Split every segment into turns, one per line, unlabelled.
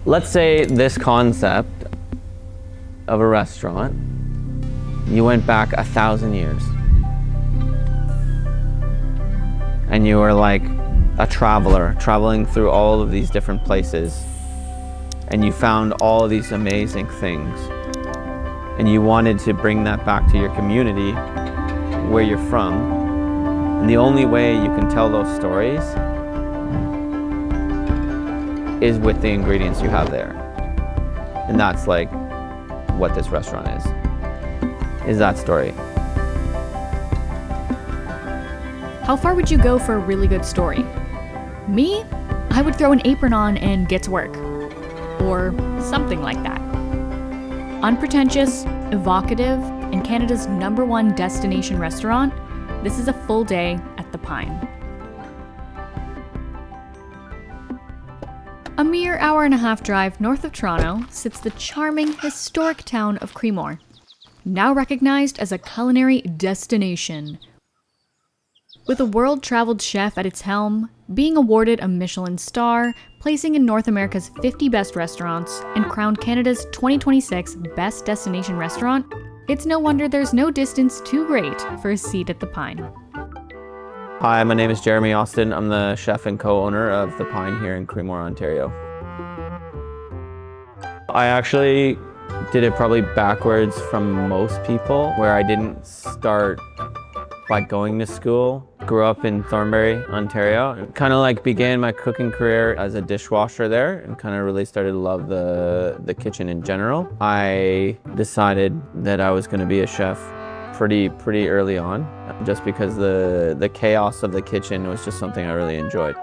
Let's say this concept of a restaurant, you went back 1,000 years. And you were like a traveler, traveling through all of these different places. And you found all these amazing things. And you wanted to bring that back to your community, where you're from. And the only way you can tell those stories is with the ingredients you have there. And that's like what this restaurant is that story.
How far would you go for a really good story? Me? I would throw an apron on and get to work. Or something like that. Unpretentious, evocative, and Canada's #1 destination restaurant, this is a full day at the Pine. A mere hour-and-a-half drive north of Toronto sits the charming, historic town of Creemore, now recognized as a culinary destination. With a world-traveled chef at its helm, being awarded a Michelin Star, placing in North America's 50 best restaurants, and crowned Canada's 2026 Best Destination Restaurant, it's no wonder there's no distance too great for a seat at the Pine.
Hi, my name is Jeremy Austin. I'm the chef and co-owner of The Pine here in Creemore, Ontario. I actually did it probably backwards from most people, where I didn't start by going to school. Grew up in Thornbury, Ontario. Kind of like began my cooking career as a dishwasher there and kind of really started to love the kitchen in general. I decided that I was going to be a chef pretty early on, just because the chaos of the kitchen was just something I really enjoyed.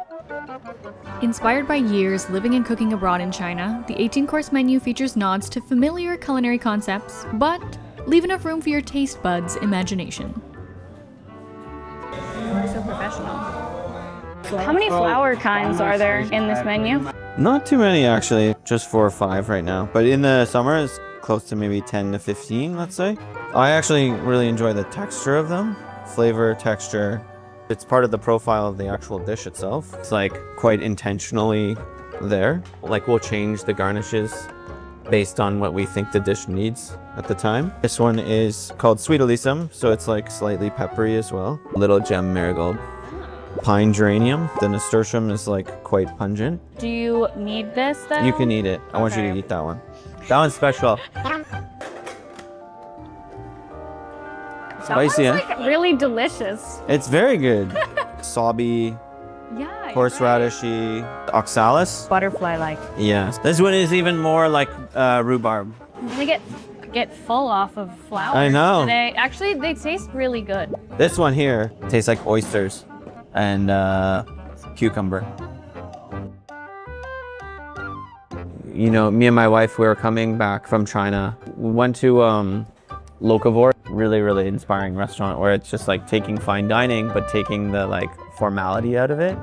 Inspired by years living and cooking abroad in China, the 18-course menu features nods to familiar culinary concepts, but leave enough room for your taste buds' imagination.
So professional. How many flour kinds are there in this menu?
Not too many, actually. Just 4 or 5 right now. But in the summer, it's close to maybe 10 to 15, let's say. I actually really enjoy the texture of them. Flavor, texture. It's part of the profile of the actual dish itself. It's like quite intentionally there. Like we'll change the garnishes based on what we think the dish needs at the time. This one is called Sweet Alyssum, so it's like slightly peppery as well. Little gem marigold. Pine geranium. The nasturtium is like quite pungent.
Do you need this though?
You can eat it. I want you to eat that one. That one's special. Spicy,
that one's like really delicious.
It's very good. Sauby,
Yeah.
horseradishy, oxalis.
Butterfly-like.
Yes. This one is even more like rhubarb.
They get full off of flour.
I know.
They taste really good.
This one here tastes like oysters and cucumber. You know, me and my wife, we were coming back from China. We went to Locavore, really inspiring restaurant where it's just like taking fine dining, but taking the like formality out of it.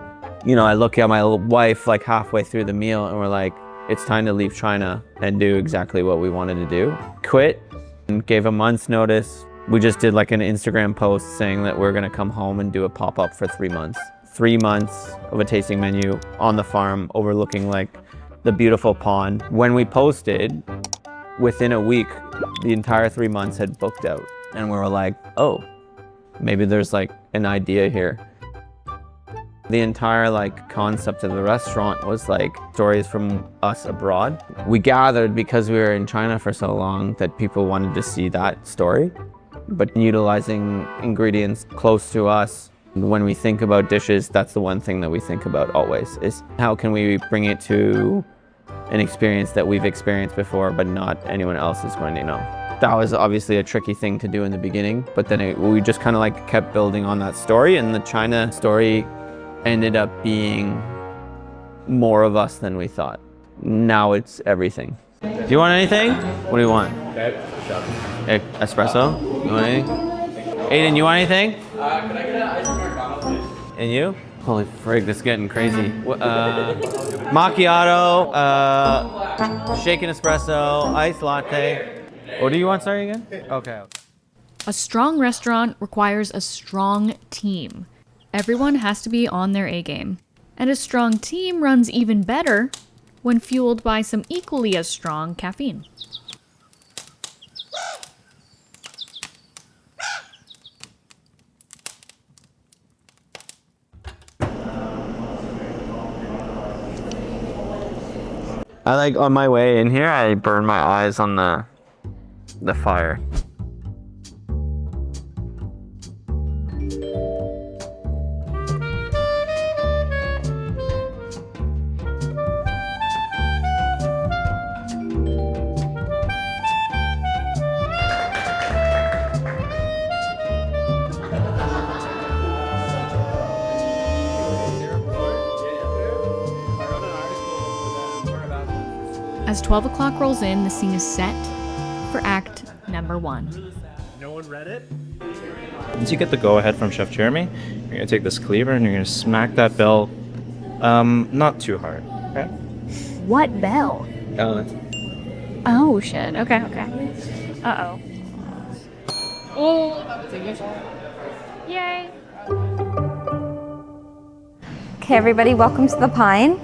You know, I look at my wife like halfway through the meal and we're like, it's time to leave China and do exactly what we wanted to do. Quit and gave a month's notice. We just did like an Instagram post saying that we're gonna come home and do a pop-up for 3 months. 3 months of a tasting menu on the farm overlooking like the beautiful pond. When we posted, within a week, the entire 3 months had booked out. And we were like, oh, maybe there's like an idea here. The entire like concept of the restaurant was like stories from us abroad. We gathered because we were in China for so long that people wanted to see that story. But utilizing ingredients close to us, when we think about dishes, that's the one thing that we think about always, is how can we bring it to an experience that we've experienced before, but not anyone else is going to know. That was obviously a tricky thing to do in the beginning, but then we just kind of like kept building on that story, and the China story ended up being more of us than we thought. Now it's everything. Do you want anything? What do you want? Espresso? You want anything? Aiden, you want anything? Can I get an ice Americano, please? And you? Holy frig, this is getting crazy. Macchiato, shaken espresso, iced latte. What do you want, sorry, again? Okay.
A strong restaurant requires a strong team. Everyone has to be on their A game. And a strong team runs even better when fueled by some equally as strong caffeine.
I like on my way in here, I burned my eyes on the fire.
As 12 o'clock rolls in, the scene is set for act number 1.
No one read it? Once you get the go-ahead from Chef Jeremy, you're gonna take this cleaver and you're gonna smack that bell, not too hard, okay?
What bell? Oh shit. Okay. Uh-oh. Yay.
Okay, everybody, welcome to the Pine.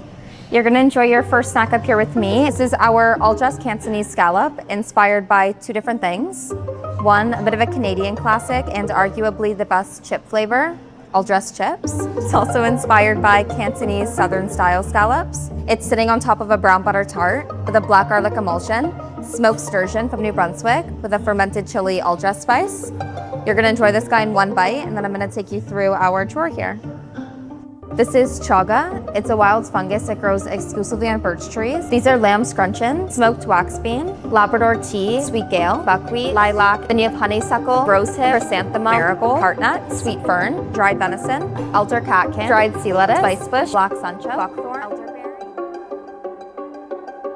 You're gonna enjoy your first snack up here with me. This is our all-dressed Cantonese scallop, inspired by 2 different things. One, a bit of a Canadian classic and arguably the best chip flavor, all-dressed chips. It's also inspired by Cantonese Southern-style scallops. It's sitting on top of a brown butter tart with a black garlic emulsion, smoked sturgeon from New Brunswick with a fermented chili all-dressed spice. You're gonna enjoy this guy in 1 bite, and then I'm gonna take you through our drawer here. This is chaga. It's a wild fungus that grows exclusively on birch trees. These are lamb scruncheon, smoked wax bean, Labrador tea, sweet gale, buckwheat, lilac, then you have honeysuckle, rosehip, chrysanthemum, marigold, heartnut, sweet fern, dried venison, elder catkin, dried sea lettuce, spicebush, black sunchoke, buckthorn, elderberry.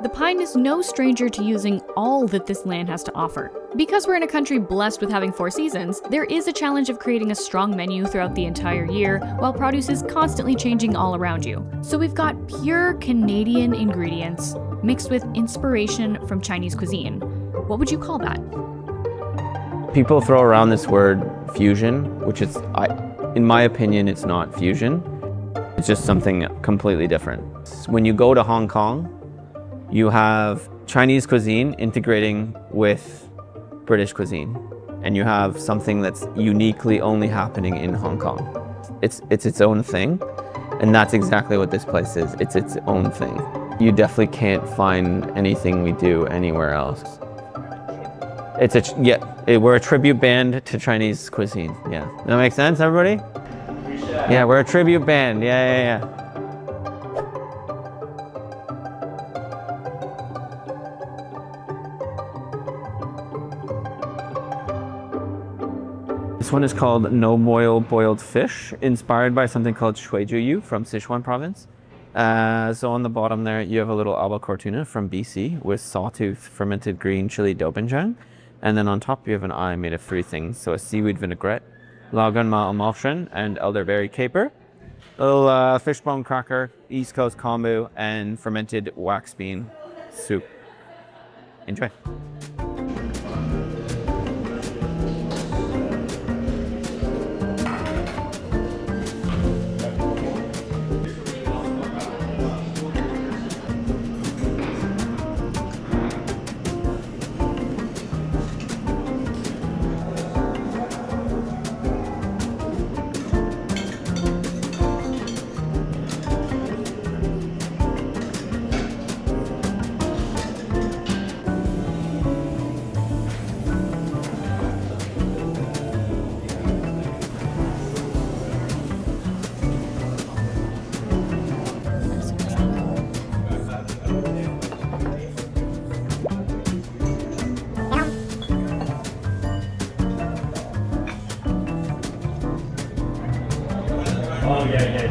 The Pine is no stranger to using all that this land has to offer. Because we're in a country blessed with having 4 seasons, there is a challenge of creating a strong menu throughout the entire year, while produce is constantly changing all around you. So we've got pure Canadian ingredients mixed with inspiration from Chinese cuisine. What would you call that?
People throw around this word fusion, which is, in my opinion, it's not fusion. It's just something completely different. When you go to Hong Kong, you have Chinese cuisine integrating with British cuisine, and you have something that's uniquely only happening in Hong Kong. It's its own thing, and that's exactly what this place is. It's its own thing. You definitely can't find anything we do anywhere else. We're a tribute band to Chinese cuisine. Yeah, does that make sense, everybody? Yeah, we're a tribute band. Yeah. This one is called No Boil Boiled Fish, inspired by something called Shuijuyu from Sichuan province. So on the bottom there, you have a little albacore tuna from BC with sawtooth fermented green chili dobenjang. And then on top, you have an eye made of 3 things. So a seaweed vinaigrette, laganma emulsion, and elderberry caper. A little fishbone cracker, East Coast kombu, and fermented wax bean soup. Enjoy.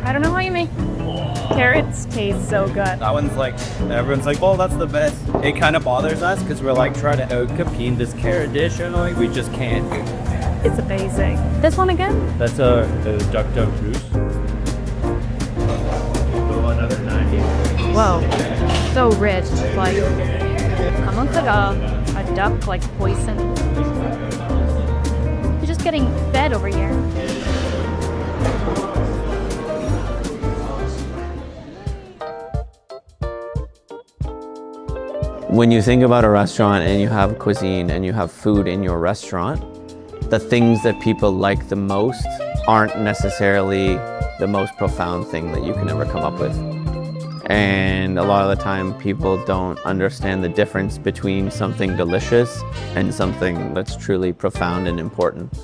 I don't know how you make carrots taste so good.
That one's like, everyone's like, oh, that's the best. It kind of bothers us because we're like trying to out-compete this carrot dish and like we just can't.
It's amazing. This one again?
That's a duck goose. So another 90.
Whoa. So rich. Like, almost like a duck, like poison. You're just getting fed over here.
When you think about a restaurant and you have cuisine and you have food in your restaurant, the things that people like the most aren't necessarily the most profound thing that you can ever come up with. And a lot of the time people don't understand the difference between something delicious and something that's truly profound and important.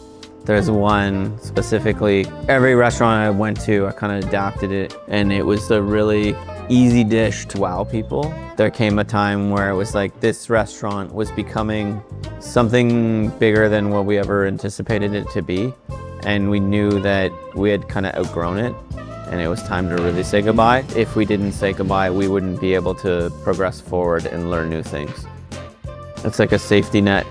There's one specifically, every restaurant I went to, I kind of adapted it, and it was a really easy dish to wow people. There came a time where it was like this restaurant was becoming something bigger than what we ever anticipated it to be. And we knew that we had kind of outgrown it and it was time to really say goodbye. If we didn't say goodbye, we wouldn't be able to progress forward and learn new things. It's like a safety net,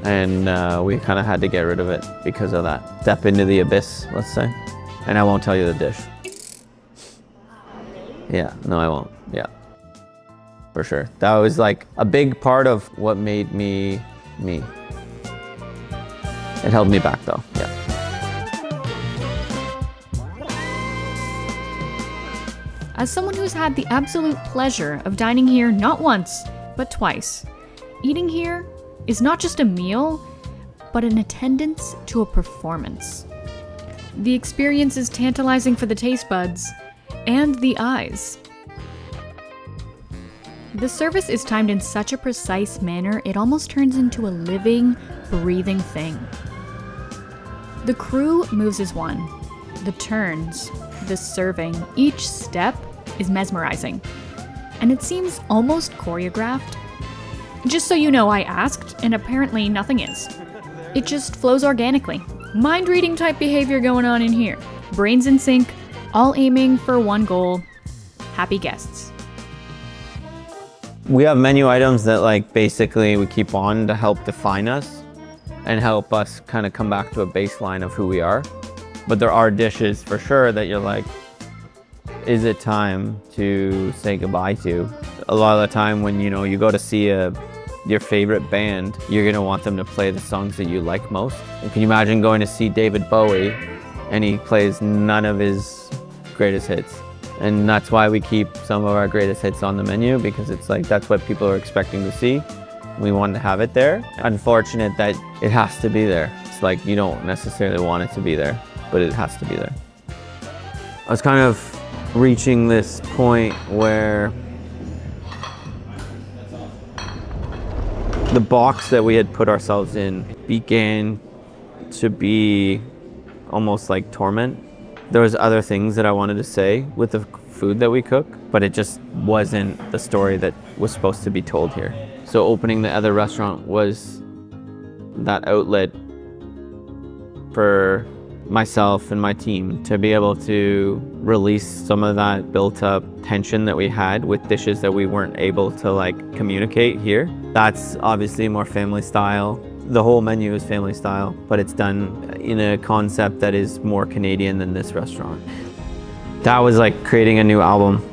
and we kind of had to get rid of it because of that. Step into the abyss, let's say. And I won't tell you the dish. Yeah, no, I won't. Yeah, for sure. That was like a big part of what made me me. It held me back though, yeah.
As someone who's had the absolute pleasure of dining here not once, but twice, eating here is not just a meal, but an attendance to a performance. The experience is tantalizing for the taste buds and the eyes. The service is timed in such a precise manner, it almost turns into a living, breathing thing. The crew moves as one. The turns, the serving, each step is mesmerizing. And it seems almost choreographed. Just so you know, I asked, and apparently nothing is. It just flows organically. Mind-reading type behavior going on in here. Brains in sync, all aiming for one goal: happy guests.
We have menu items that like basically we keep on to help define us and help us kind of come back to a baseline of who we are. But there are dishes for sure that you're like, is it time to say goodbye to? A lot of the time when you go to see your favorite band, you're gonna want them to play the songs that you like most. And can you imagine going to see David Bowie and he plays none of his greatest hits? And that's why we keep some of our greatest hits on the menu, because it's like that's what people are expecting to see. We wanted to have it there. Unfortunate that it has to be there. It's like you don't necessarily want it to be there, but it has to be there. I was kind of reaching this point where the box that we had put ourselves in began to be almost like torment. There was other things that I wanted to say with the food that we cook, but it just wasn't the story that was supposed to be told here. So opening the other restaurant was that outlet for myself and my team to be able to release some of that built up tension that we had with dishes that we weren't able to like communicate here. That's obviously more family style. The whole menu is family style, but it's done in a concept that is more Canadian than this restaurant. That was like creating a new album.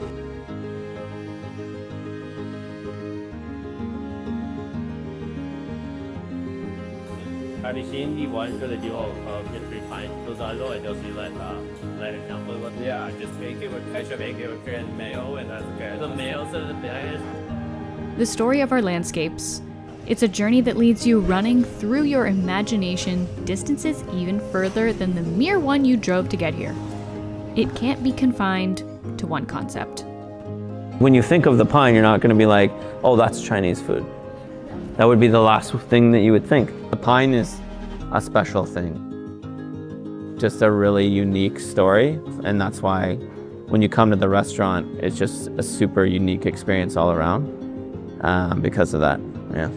Yeah, just make it with ketchup, make it with cran mayo, and that's good. The mayo's are the best.
The story of our landscapes. It's a journey that leads you running through your imagination distances even further than the mere one you drove to get here. It can't be confined to one concept.
When you think of the pine, you're not going to be like, oh, that's Chinese food. That would be the last thing that you would think. The pine is a special thing. Just a really unique story, and that's why when you come to the restaurant, it's just a super unique experience all around because of that, yeah.